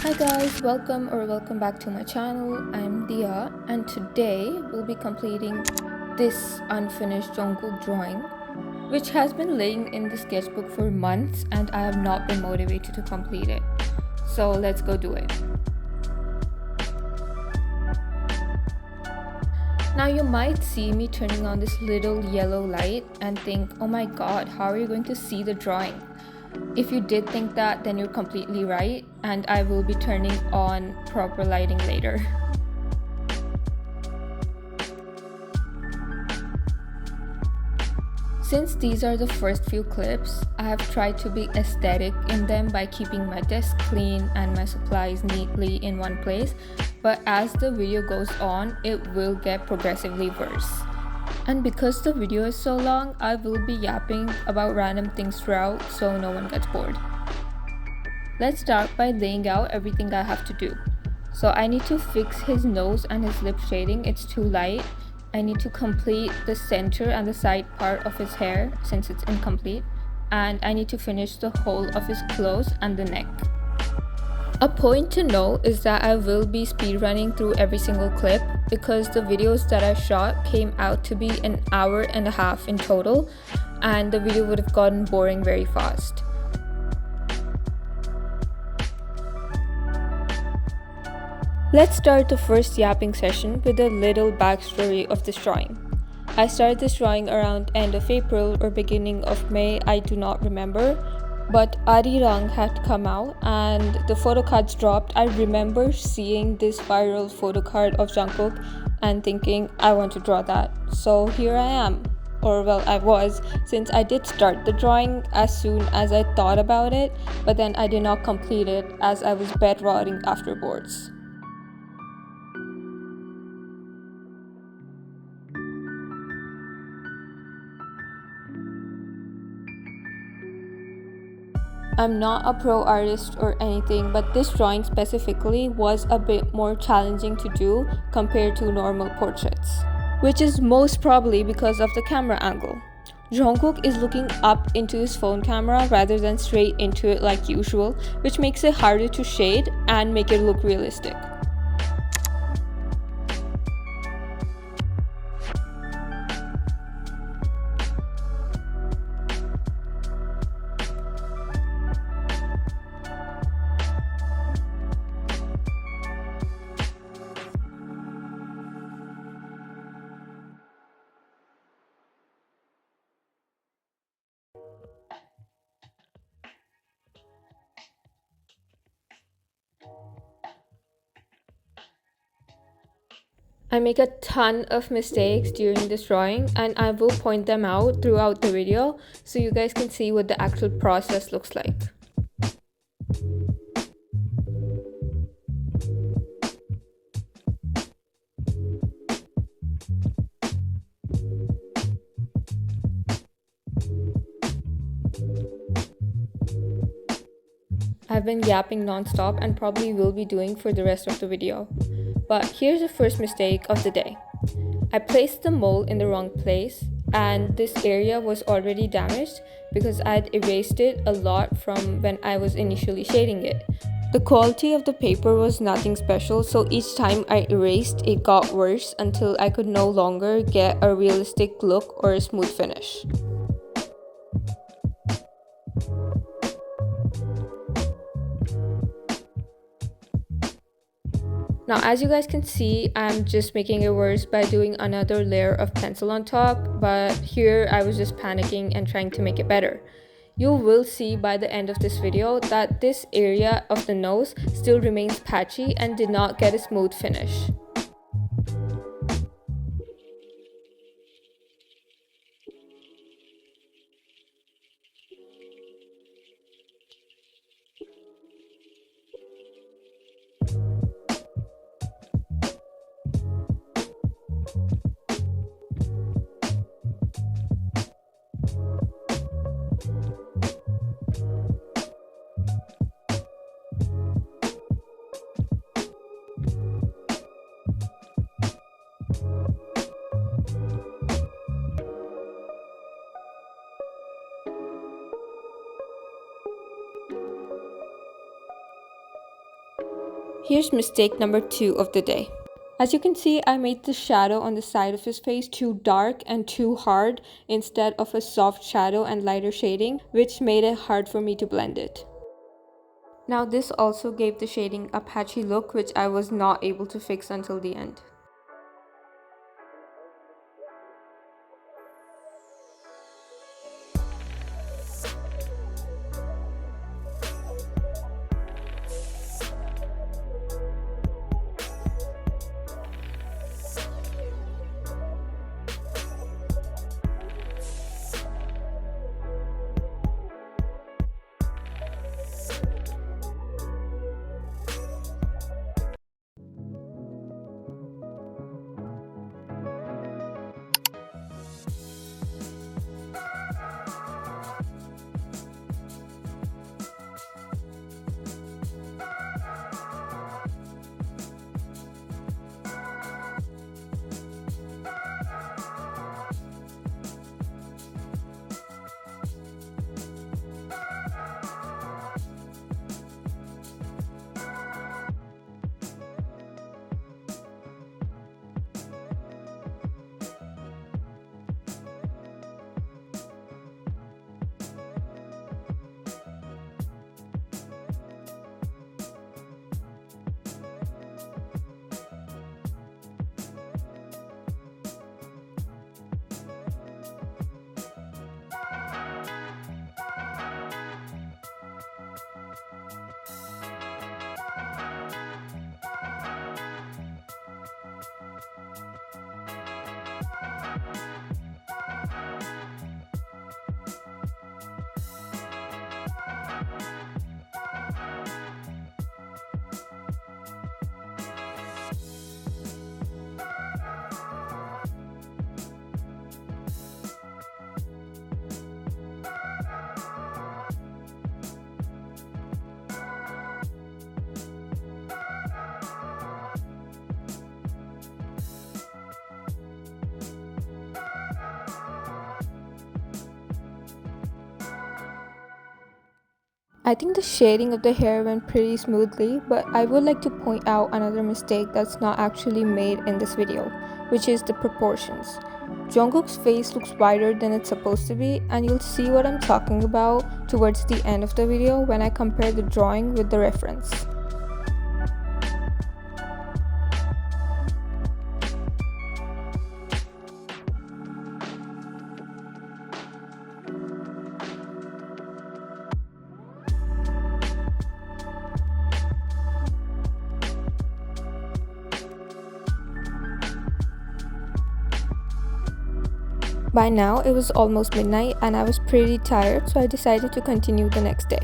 Hi guys, welcome back to my channel. I'm Dia and today we'll be completing this unfinished jungkook drawing which has been laying in the sketchbook for months and I have not been motivated to complete it. So let's go do it. Now you might see me turning on this little yellow light and think, oh my god, how are you going to see the drawing? If you did think that, then you're completely right, and I will be turning on proper lighting later. Since these are the first few clips, I have tried to be aesthetic in them by keeping my desk clean and my supplies neatly in one place, but as the video goes on, it will get progressively worse. And because the video is so long, I will be yapping about random things throughout so no one gets bored. Let's start by laying out everything I have to do. So I need to fix his nose and his lip shading, it's too light. I need to complete the center and the side part of his hair since it's incomplete. And I need to finish the whole of his clothes and the neck. A point to note is that I will be speedrunning through every single clip because the videos that I shot came out to be an hour and a half in total and the video would have gotten boring very fast. Let's start the first yapping session with a little backstory of this drawing. I started this drawing around end of April or beginning of May, I do not remember. But Arirang had come out and the photo cards dropped. I remember seeing this viral photo card of Jungkook and thinking I want to draw that. So here I am. Or well, I was, since I did start the drawing as soon as I thought about it, but then I did not complete it as I was bedrotting afterwards. I'm not a pro artist or anything, but this drawing specifically was a bit more challenging to do compared to normal portraits, which is most probably because of the camera angle. Jungkook is looking up into his phone camera rather than straight into it like usual, which makes it harder to shade and make it look realistic. I make a ton of mistakes during this drawing and I will point them out throughout the video so you guys can see what the actual process looks like. I've been yapping non-stop and probably will be doing for the rest of the video. But here's the first mistake of the day. I placed the mole in the wrong place and this area was already damaged because I'd erased it a lot from when I was initially shading it. The quality of the paper was nothing special, so each time I erased it got worse until I could no longer get a realistic look or a smooth finish. Now as you guys can see, I'm just making it worse by doing another layer of pencil on top, but here I was just panicking and trying to make it better. You will see by the end of this video that this area of the nose still remains patchy and did not get a smooth finish. Here's mistake number 2 of the day. As you can see, I made the shadow on the side of his face too dark and too hard instead of a soft shadow and lighter shading, which made it hard for me to blend it. Now this also gave the shading a patchy look, which I was not able to fix until the end. I think the shading of the hair went pretty smoothly, but I would like to point out another mistake that's not actually made in this video, which is the proportions. Jungkook's face looks wider than it's supposed to be, and you'll see what I'm talking about towards the end of the video when I compare the drawing with the reference. By now, it was almost midnight and I was pretty tired, so I decided to continue the next day.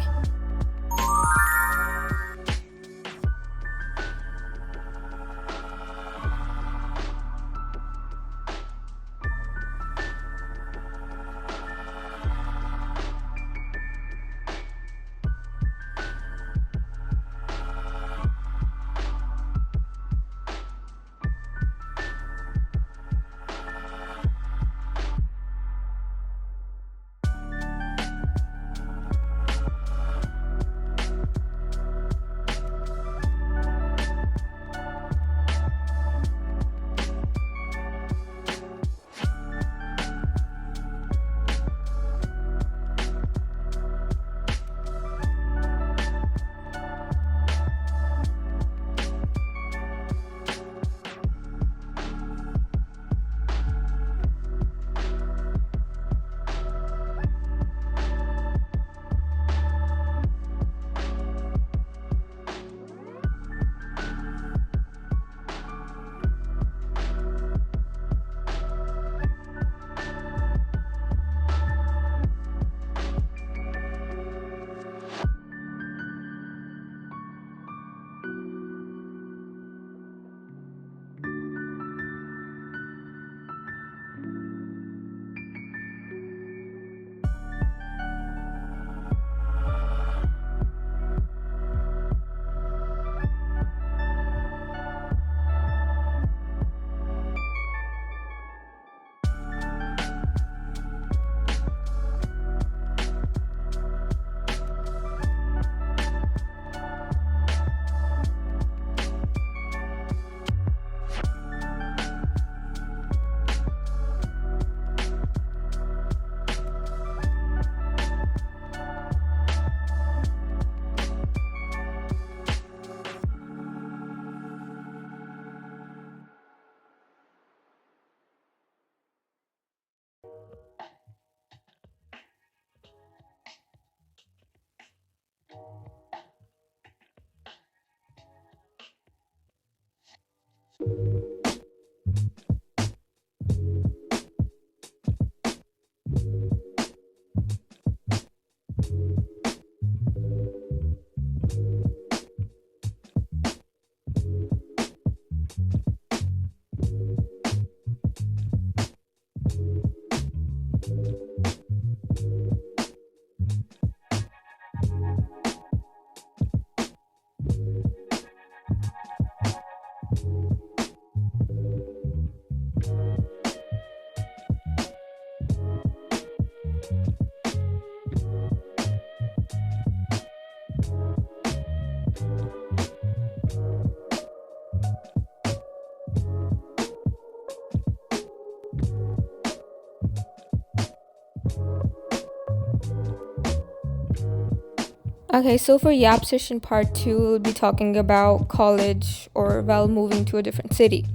Okay, so for Yap session part 2, we'll be talking about college or while moving to a different city.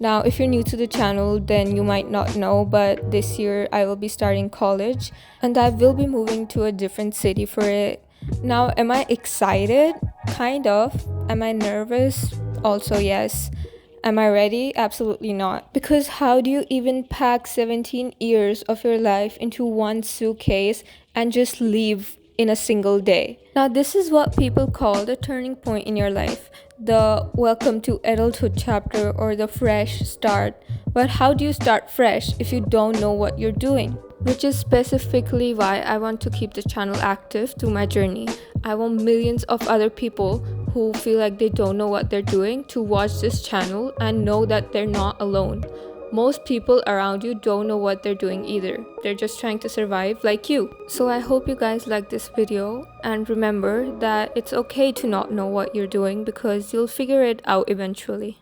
Now, if you're new to the channel, then you might not know, but this year I will be starting college and I will be moving to a different city for it. Now, am I excited? Kind of. Am I nervous? Also, yes. Am I ready? Absolutely not. Because how do you even pack 17 years of your life into one suitcase and just leave in a single day? Now, this is what people call the turning point in your life, the welcome to adulthood chapter or the fresh start. But how do you start fresh if you don't know what you're doing? Which is specifically why I want to keep the channel active through my journey. I want millions of other people who feel like they don't know what they're doing to watch this channel and know that they're not alone. Most people around you don't know what they're doing either. They're just trying to survive like you. So I hope you guys like this video, and remember that it's okay to not know what you're doing because you'll figure it out eventually.